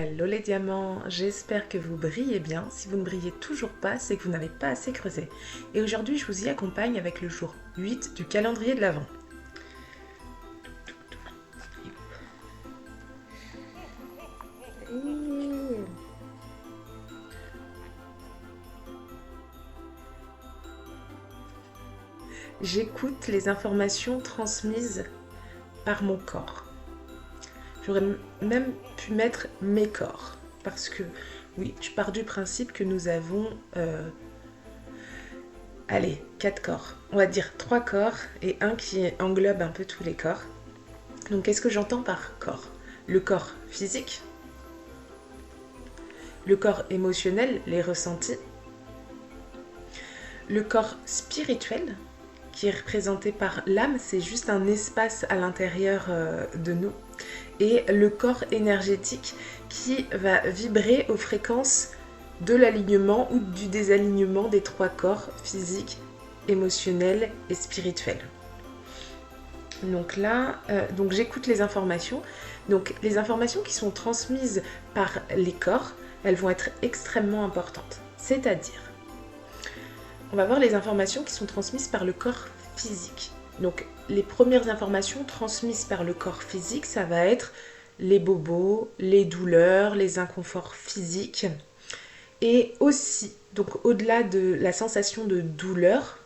Hello les diamants, j'espère que vous brillez bien. Si vous ne brillez toujours pas, c'est que vous n'avez pas assez creusé. Et aujourd'hui, je vous y accompagne avec le jour 8 du calendrier de l'Avent. J'écoute les informations transmises par mon corps. J'aurais même pu mettre mes corps. Parce que, oui, je pars du principe que nous avons, allez, 4 corps. On va dire 3 corps et un qui englobe un peu tous les corps. Donc, qu'est-ce que j'entends par corps? Le corps physique, le corps émotionnel, les ressentis, le corps spirituel, qui est représenté par l'âme, c'est juste un espace à l'intérieur de nous, et le corps énergétique qui va vibrer aux fréquences de l'alignement ou du désalignement des 3 corps physiques, émotionnels et spirituels. Donc là, j'écoute les informations. Donc les informations qui sont transmises par les corps, elles vont être extrêmement importantes. C'est-à-dire, on va voir les informations qui sont transmises par le corps physique. Donc les premières informations transmises par le corps physique, ça va être les bobos, les douleurs, les inconforts physiques. Et aussi, donc au-delà de la sensation de douleur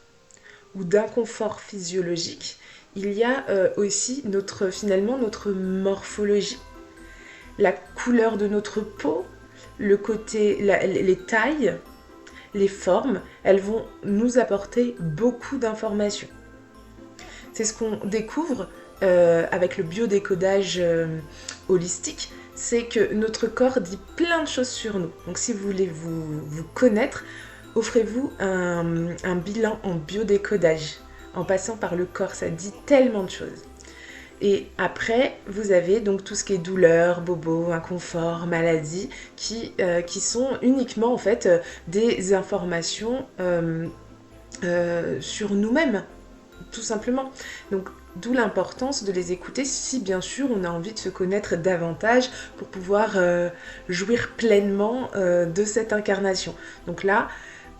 ou d'inconfort physiologique, il y a aussi finalement notre morphologie, la couleur de notre peau, le côté, les tailles, les formes, elles vont nous apporter beaucoup d'informations. C'est ce qu'on découvre avec le biodécodage holistique, c'est que notre corps dit plein de choses sur nous. Donc si vous voulez vous connaître, offrez-vous un bilan en biodécodage. En passant par le corps, ça dit tellement de choses. Et après, vous avez donc tout ce qui est douleur, bobo, inconfort, maladie, qui sont uniquement en fait des informations sur nous-mêmes, tout simplement. Donc d'où l'importance de les écouter si bien sûr on a envie de se connaître davantage pour pouvoir jouir pleinement de cette incarnation. Donc là,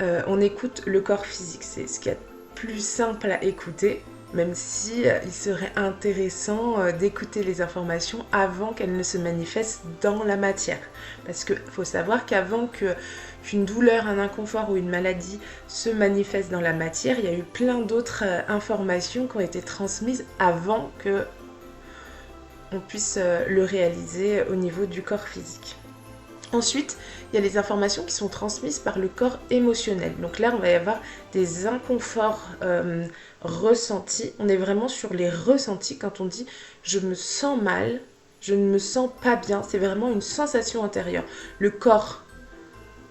on écoute le corps physique, c'est ce qu'il y a de plus simple à écouter, même si il serait intéressant d'écouter les informations avant qu'elles ne se manifestent dans la matière. Parce qu'il faut savoir qu'avant qu'une douleur, un inconfort ou une maladie se manifeste dans la matière, il y a eu plein d'autres informations qui ont été transmises avant que on puisse le réaliser au niveau du corps physique. Ensuite, il y a les informations qui sont transmises par le corps émotionnel. Donc là, on va y avoir des inconforts ressentis. On est vraiment sur les ressentis quand on dit « je me sens mal », je ne me sens pas bien. C'est vraiment une sensation intérieure. Le corps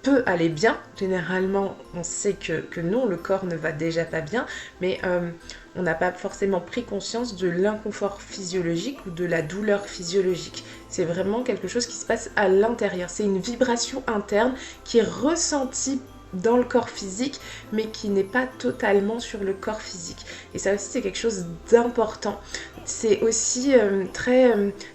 peut aller bien. Généralement, on sait que non, le corps ne va déjà pas bien, mais on n'a pas forcément pris conscience de l'inconfort physiologique ou de la douleur physiologique. C'est vraiment quelque chose qui se passe à l'intérieur. C'est une vibration interne qui est ressentie dans le corps physique, mais qui n'est pas totalement sur le corps physique. Et ça aussi, c'est quelque chose d'important. C'est aussi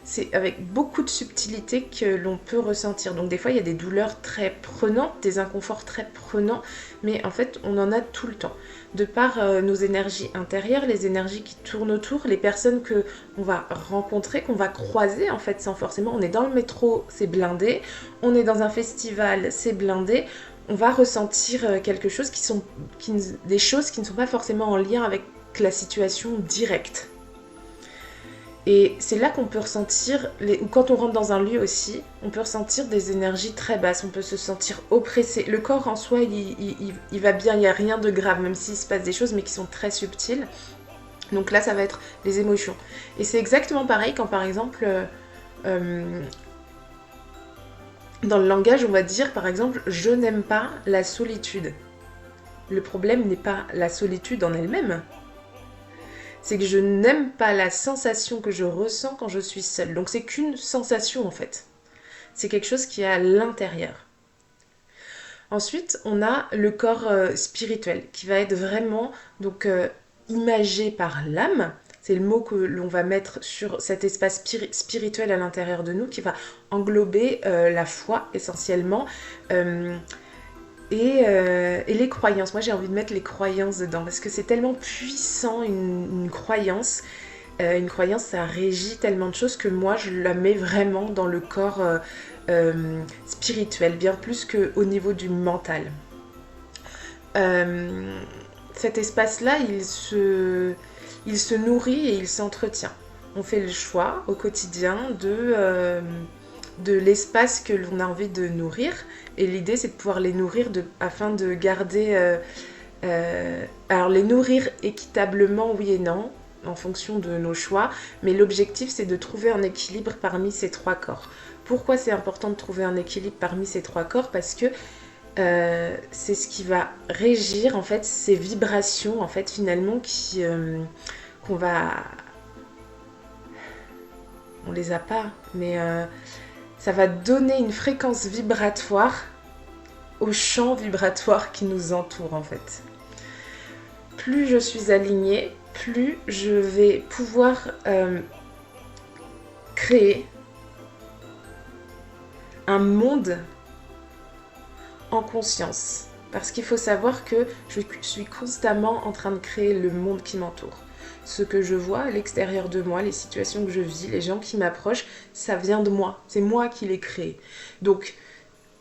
c'est avec beaucoup de subtilité que l'on peut ressentir. Donc des fois, il y a des douleurs très prenantes, des inconforts très prenants, mais en fait, on en a tout le temps. De par nos énergies intérieures, les énergies qui tournent autour, les personnes qu'on va rencontrer, qu'on va croiser, en fait, sans forcément... On est dans le métro, c'est blindé. On est dans un festival, c'est blindé. On va ressentir quelque chose des choses qui ne sont pas forcément en lien avec la situation directe. Et c'est là qu'on peut ressentir, ou quand on rentre dans un lieu aussi, on peut ressentir des énergies très basses, on peut se sentir oppressé. Le corps en soi, il va bien, il n'y a rien de grave, même s'il se passe des choses, mais qui sont très subtiles. Donc là, ça va être les émotions. Et c'est exactement pareil quand, par exemple, dans le langage, on va dire, par exemple, je n'aime pas la solitude. Le problème n'est pas la solitude en elle-même. C'est que je n'aime pas la sensation que je ressens quand je suis seule. Donc c'est qu'une sensation en fait. C'est quelque chose qui est à l'intérieur. Ensuite, on a le corps spirituel qui va être vraiment donc imagé par l'âme c'est le mot que l'on va mettre sur cet espace spirituel à l'intérieur de nous qui va englober la foi essentiellement et les croyances. Moi j'ai envie de mettre les croyances dedans parce que c'est tellement puissant une croyance. Une croyance ça régit tellement de choses que moi je la mets vraiment dans le corps spirituel, bien plus qu'au niveau du mental. Cet espace-là, il se nourrit et il s'entretient. On fait le choix au quotidien de l'espace que l'on a envie de nourrir. Et l'idée, c'est de pouvoir les nourrir afin de garder... alors, les nourrir équitablement, oui et non, en fonction de nos choix. Mais l'objectif, c'est de trouver un équilibre parmi ces trois corps. Pourquoi c'est important de trouver un équilibre parmi ces trois corps? Parce que c'est ce qui va régir en fait ces vibrations en fait finalement qu'on va, on les a pas, mais ça va donner une fréquence vibratoire au champ vibratoire qui nous entoure en fait. Plus je suis alignée, plus je vais pouvoir créer un monde en conscience. Parce qu'il faut savoir que je suis constamment en train de créer le monde qui m'entoure. Ce que je vois à l'extérieur de moi, les situations que je vis, les gens qui m'approchent, ça vient de moi. C'est moi qui les crée. Donc,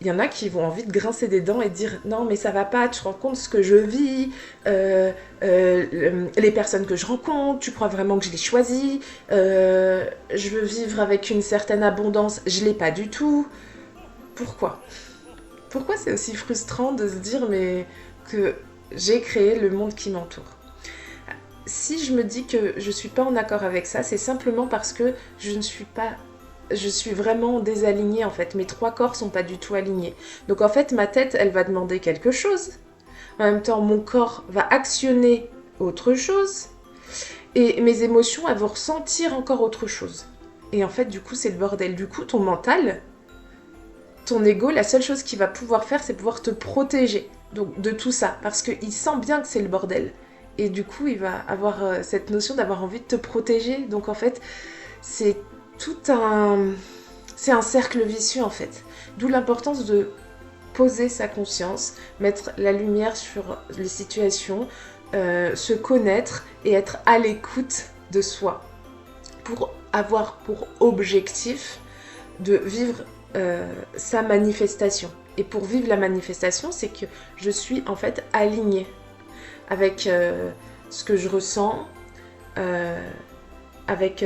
il y en a qui vont envie de grincer des dents et dire non mais ça va pas, tu te rends compte ce que je vis, les personnes que je rencontre, tu crois vraiment que je les choisis, je veux vivre avec une certaine abondance, je l'ai pas du tout. Pourquoi c'est aussi frustrant de se dire mais que j'ai créé le monde qui m'entoure? Si je me dis que je suis pas en accord avec ça, c'est simplement parce que je suis vraiment désalignée en fait. Mes trois corps sont pas du tout alignés. Donc en fait, ma tête, elle va demander quelque chose. En même temps, mon corps va actionner autre chose. Et mes émotions, elles vont ressentir encore autre chose. Et en fait, du coup, c'est le bordel. Du coup, ton mental, ton ego, la seule chose qu'il va pouvoir faire, c'est pouvoir te protéger donc, de tout ça. Parce qu'il sent bien que c'est le bordel. Et du coup, il va avoir cette notion d'avoir envie de te protéger. Donc en fait, c'est c'est un cercle vicieux en fait. D'où l'importance de poser sa conscience, mettre la lumière sur les situations, se connaître et être à l'écoute de soi. Pour avoir pour objectif de vivre sa manifestation. Et pour vivre la manifestation, c'est que je suis en fait alignée avec ce que je ressens, avec...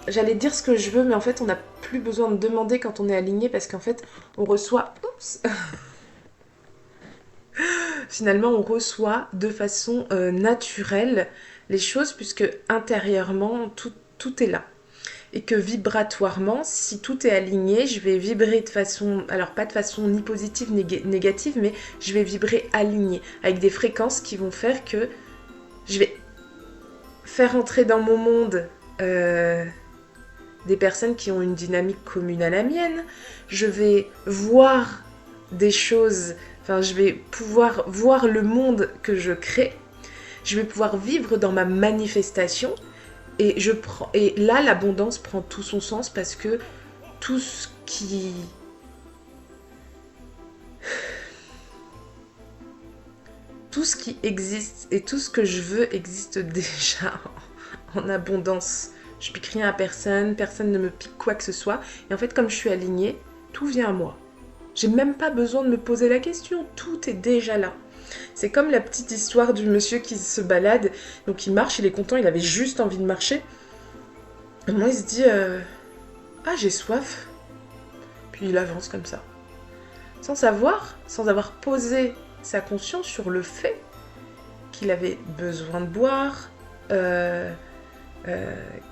j'allais dire ce que je veux, mais en fait, on n'a plus besoin de demander quand on est aligné parce qu'en fait, on reçoit... Oups. Finalement, on reçoit de façon naturelle les choses puisque intérieurement, tout est là. Et que vibratoirement, si tout est aligné, je vais vibrer de façon, alors pas de façon ni positive ni négative, mais je vais vibrer aligné, avec des fréquences qui vont faire que je vais faire entrer dans mon monde des personnes qui ont une dynamique commune à la mienne. Je vais voir des choses, enfin je vais pouvoir voir le monde que je crée. Je vais pouvoir vivre dans ma manifestation. Et là, l'abondance prend tout son sens parce que tout ce qui... Tout ce qui existe et tout ce que je veux existe déjà en abondance. Je pique rien à personne, personne ne me pique quoi que ce soit. Et en fait, comme je suis alignée, tout vient à moi. J'ai même pas besoin de me poser la question, tout est déjà là. C'est comme la petite histoire du monsieur qui se balade, donc il marche, il est content, il avait juste envie de marcher. Et moi il se dit ah j'ai soif. Puis il avance comme ça. Sans avoir posé sa conscience sur le fait qu'il avait besoin de boire,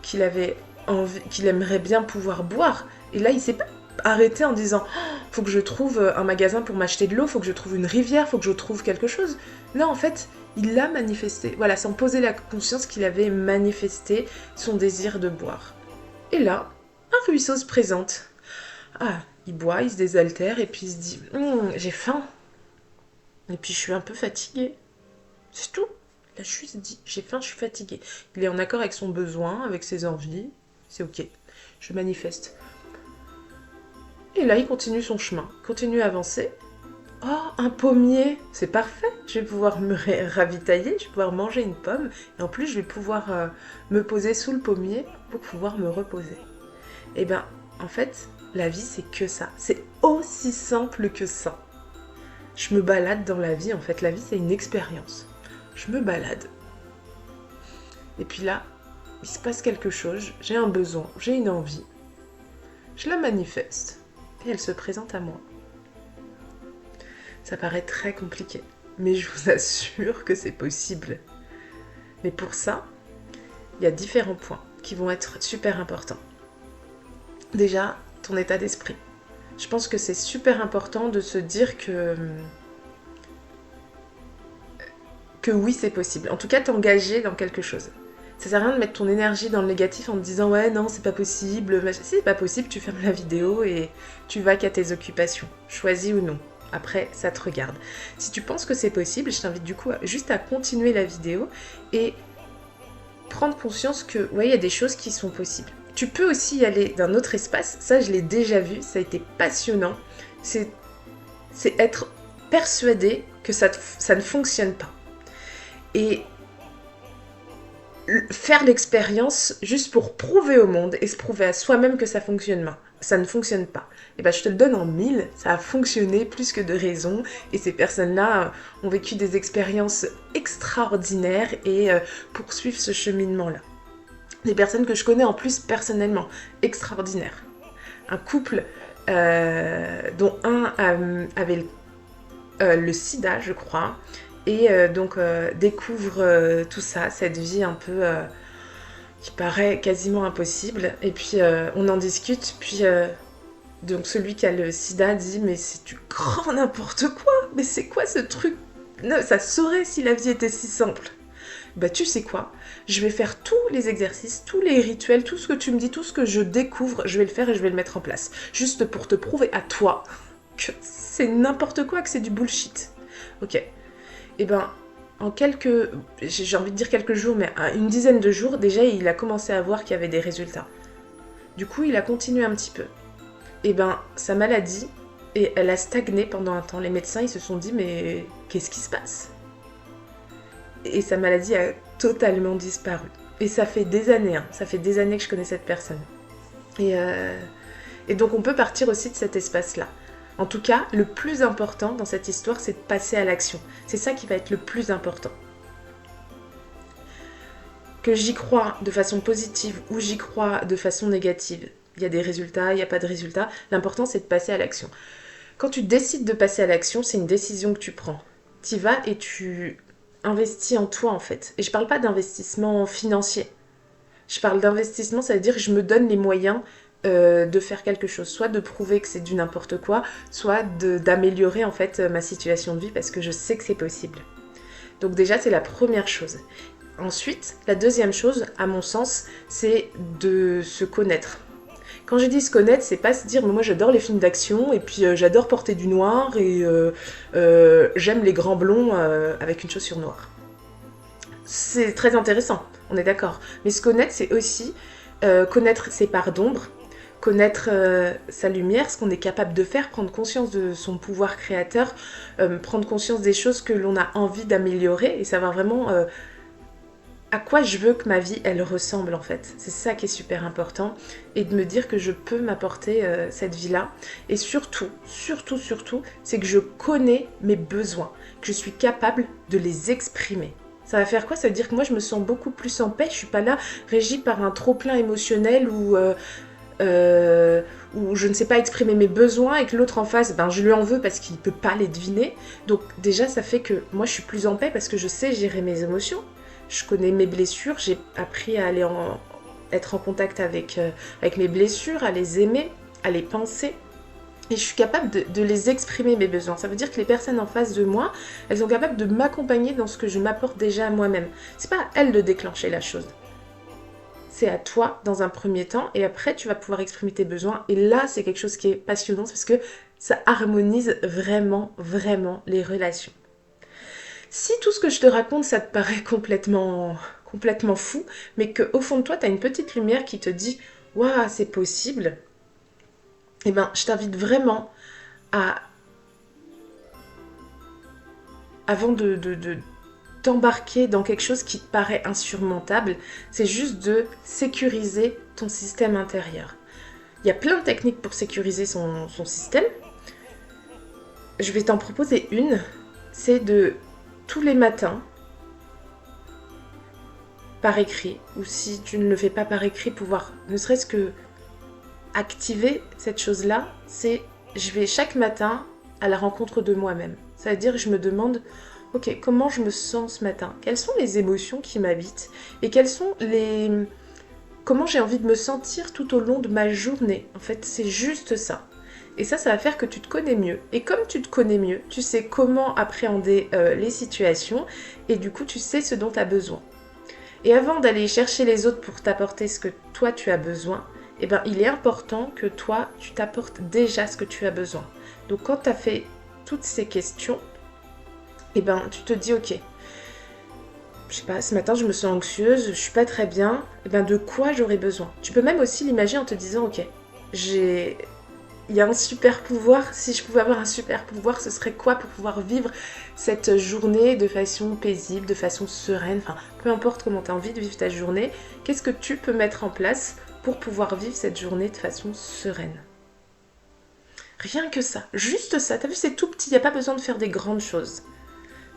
qu'il avait envie, qu'il aimerait bien pouvoir boire. Et là il s'est pas arrêté en disant faut que je trouve un magasin pour m'acheter de l'eau, faut que je trouve une rivière, faut que je trouve quelque chose. Non, en fait, il l'a manifesté. Voilà, sans poser la conscience qu'il avait manifesté son désir de boire. Et là, un ruisseau se présente. Ah, il boit, il se désaltère et puis il se dit j'ai faim. Et puis je suis un peu fatiguée. C'est tout. Il a juste dit, j'ai faim, je suis fatigué. Il est en accord avec son besoin, avec ses envies. C'est ok. Je manifeste. Et là, il continue son chemin, continue à avancer. Oh, un pommier, c'est parfait. Je vais pouvoir me ravitailler, je vais pouvoir manger une pomme. Et en plus, je vais pouvoir me poser sous le pommier pour pouvoir me reposer. Et bien, en fait, la vie, c'est que ça. C'est aussi simple que ça. Je me balade dans la vie. En fait, la vie, c'est une expérience. Je me balade. Et puis là, il se passe quelque chose. J'ai un besoin, j'ai une envie. Je la manifeste. Et elle se présente à moi. Ça paraît très compliqué, mais je vous assure que c'est possible. Mais pour ça, il y a différents points qui vont être super importants. Déjà, ton état d'esprit. Je pense que c'est super important de se dire que oui, c'est possible. En tout cas, t'engager dans quelque chose. Ça sert à rien de mettre ton énergie dans le négatif en te disant ouais, non, c'est pas possible. Si c'est pas possible, tu fermes la vidéo et tu vas qu'à tes occupations, choisis ou non. Après, ça te regarde. Si tu penses que c'est possible, je t'invite du coup juste à continuer la vidéo et prendre conscience que, ouais, il y a des choses qui sont possibles. Tu peux aussi y aller d'un autre espace, ça je l'ai déjà vu, ça a été passionnant. C'est être persuadé que ça ne fonctionne pas. Et faire l'expérience juste pour prouver au monde et se prouver à soi-même que ça ne fonctionne pas. Et ben je te le donne en 1000, ça a fonctionné plus que de raison et ces personnes-là ont vécu des expériences extraordinaires et poursuivent ce cheminement-là. Des personnes que je connais en plus personnellement, extraordinaires. Un couple dont un avait le sida, je crois, et donc découvre tout ça, cette vie un peu qui paraît quasiment impossible. Et puis on en discute, puis donc celui qui a le sida dit mais c'est du grand n'importe quoi, mais c'est quoi ce truc? Non, ça saurait si la vie était si simple. Bah tu sais quoi, je vais faire tous les exercices, tous les rituels, tout ce que tu me dis, tout ce que je découvre, je vais le faire et je vais le mettre en place. Juste pour te prouver à toi que c'est n'importe quoi, que c'est du bullshit. Ok. Et ben, en j'ai envie de dire quelques jours, mais une dizaine de jours, déjà il a commencé à voir qu'il y avait des résultats. Du coup, il a continué un petit peu. Et ben, sa maladie, et elle a stagné pendant un temps. Les médecins, ils se sont dit, mais qu'est-ce qui se passe? Et sa maladie a totalement disparu. Et ça fait des années, hein. Ça fait des années que je connais cette personne. Et donc on peut partir aussi de cet espace-là. En tout cas, le plus important dans cette histoire, c'est de passer à l'action. C'est ça qui va être le plus important. Que j'y crois de façon positive ou j'y crois de façon négative, il y a des résultats, il n'y a pas de résultats, l'important c'est de passer à l'action. Quand tu décides de passer à l'action, c'est une décision que tu prends. Tu y vas et tu investis en toi en fait. Et je parle pas d'investissement financier. Je parle d'investissement, ça veut dire que je me donne les moyens de faire quelque chose, soit de prouver que c'est du n'importe quoi, soit d'améliorer en fait ma situation de vie parce que je sais que c'est possible. Donc déjà c'est la première chose. Ensuite, la deuxième chose, à mon sens, c'est de se connaître. Quand je dis se connaître, c'est pas se dire moi j'adore les films d'action et puis j'adore porter du noir et j'aime les grands blonds avec une chaussure noire. C'est très intéressant, on est d'accord. Mais se connaître, c'est aussi connaître ses parts d'ombre, connaître sa lumière, ce qu'on est capable de faire, prendre conscience de son pouvoir créateur, prendre conscience des choses que l'on a envie d'améliorer et savoir vraiment à quoi je veux que ma vie, elle ressemble en fait. C'est ça qui est super important et de me dire que je peux m'apporter cette vie-là. Et surtout, c'est que je connais mes besoins, que je suis capable de les exprimer. Ça va faire quoi? Ça veut dire que moi, je me sens beaucoup plus en paix. Je suis pas là régie par un trop-plein émotionnel où je ne sais pas exprimer mes besoins et que l'autre en face, ben, je lui en veux parce qu'il ne peut pas les deviner. Donc déjà, ça fait que moi, je suis plus en paix parce que je sais gérer mes émotions. Je connais mes blessures, j'ai appris à être en contact avec mes blessures, à les aimer, à les penser. Et je suis capable de les exprimer, mes besoins. Ça veut dire que les personnes en face de moi, elles sont capables de m'accompagner dans ce que je m'apporte déjà à moi-même. C'est pas à elles de déclencher la chose. C'est à toi dans un premier temps et après tu vas pouvoir exprimer tes besoins. Et là, c'est quelque chose qui est passionnant parce que ça harmonise vraiment, vraiment les relations. Si tout ce que je te raconte, ça te paraît complètement fou, mais qu'au fond de toi, tu as une petite lumière qui te dit « Waouh, c'est possible », eh ben, je t'invite vraiment à, avant de t'embarquer dans quelque chose qui te paraît insurmontable, c'est juste de sécuriser ton système intérieur. Il y a plein de techniques pour sécuriser son système. Je vais t'en proposer une, c'est de tous les matins, par écrit, ou si tu ne le fais pas par écrit, pouvoir ne serait-ce que activer cette chose-là, c'est je vais chaque matin à la rencontre de moi-même. C'est-à-dire je me demande, ok, comment je me sens ce matin? Quelles sont les émotions qui m'habitent? Et quelles sont les... Comment j'ai envie de me sentir tout au long de ma journée? En fait, c'est juste ça. Et ça va faire que tu te connais mieux. Et comme tu te connais mieux, tu sais comment appréhender les situations et du coup, tu sais ce dont tu as besoin. Et avant d'aller chercher les autres pour t'apporter ce que toi tu as besoin, eh ben, il est important que toi tu t'apportes déjà ce que tu as besoin. Donc quand tu as fait toutes ces questions, eh ben, tu te dis ok, je sais pas, ce matin je me sens anxieuse, je suis pas très bien, eh ben, de quoi j'aurais besoin? Tu peux même aussi l'imaginer en te disant ok, il y a un super pouvoir, si je pouvais avoir un super pouvoir, ce serait quoi pour pouvoir vivre cette journée de façon paisible, de façon sereine, enfin peu importe comment tu as envie de vivre ta journée, qu'est-ce que tu peux mettre en place pour pouvoir vivre cette journée de façon sereine? Rien que ça, juste ça, t'as vu c'est tout petit, il n'y a pas besoin de faire des grandes choses.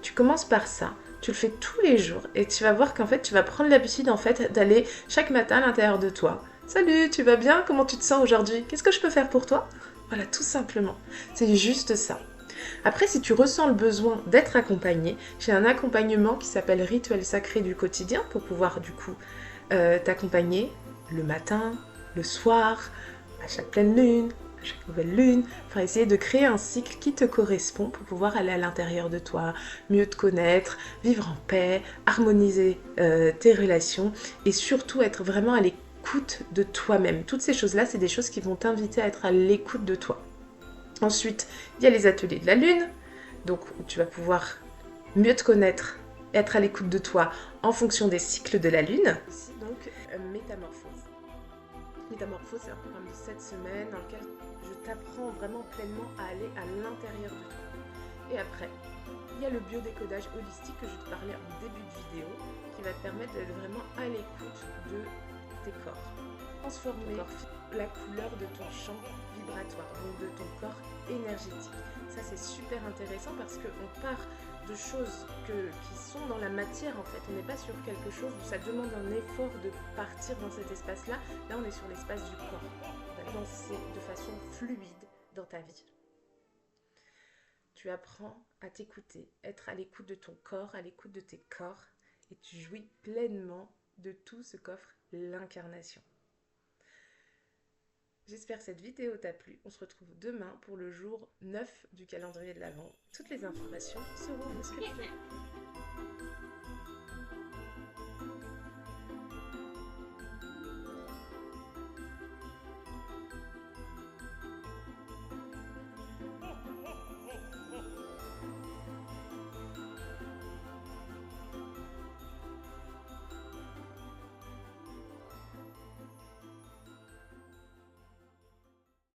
Tu commences par ça, tu le fais tous les jours et tu vas voir qu'en fait tu vas prendre l'habitude en fait d'aller chaque matin à l'intérieur de toi. Salut, tu vas bien? Comment tu te sens aujourd'hui? Qu'est-ce que je peux faire pour toi? Voilà, tout simplement. C'est juste ça. Après, si tu ressens le besoin d'être accompagné, j'ai un accompagnement qui s'appelle Rituel sacré du quotidien pour pouvoir du coup t'accompagner le matin, le soir, à chaque pleine lune, à chaque nouvelle lune, enfin essayer de créer un cycle qui te correspond pour pouvoir aller à l'intérieur de toi, mieux te connaître, vivre en paix, harmoniser tes relations et surtout être vraiment à l'écoute de toi-même. Toutes ces choses-là, c'est des choses qui vont t'inviter à être à l'écoute de toi. Ensuite, il y a les ateliers de la lune, donc où tu vas pouvoir mieux te connaître, être à l'écoute de toi en fonction des cycles de la lune. Donc, métamorphose. Métamorphose, c'est un programme de 7 semaines dans lequel je t'apprends vraiment pleinement à aller à l'intérieur de toi. Et après, il y a le biodécodage holistique que je te parlais en début de vidéo, qui va te permettre d'être vraiment à l'écoute de tes corps. Transformer la couleur de ton champ vibratoire, donc de ton corps énergétique. Ça c'est super intéressant parce qu'on part de choses qui sont dans la matière en fait. On n'est pas sur quelque chose où ça demande un effort de partir dans cet espace-là. Là on est sur l'espace du corps. On va danser de façon fluide dans ta vie. Tu apprends à t'écouter, être à l'écoute de ton corps, à l'écoute de tes corps, et tu jouis pleinement de tout ce qu'offre l'incarnation. J'espère que cette vidéo t'a plu. On se retrouve demain pour le jour 9 du calendrier de l'Avent. Toutes les informations seront en description.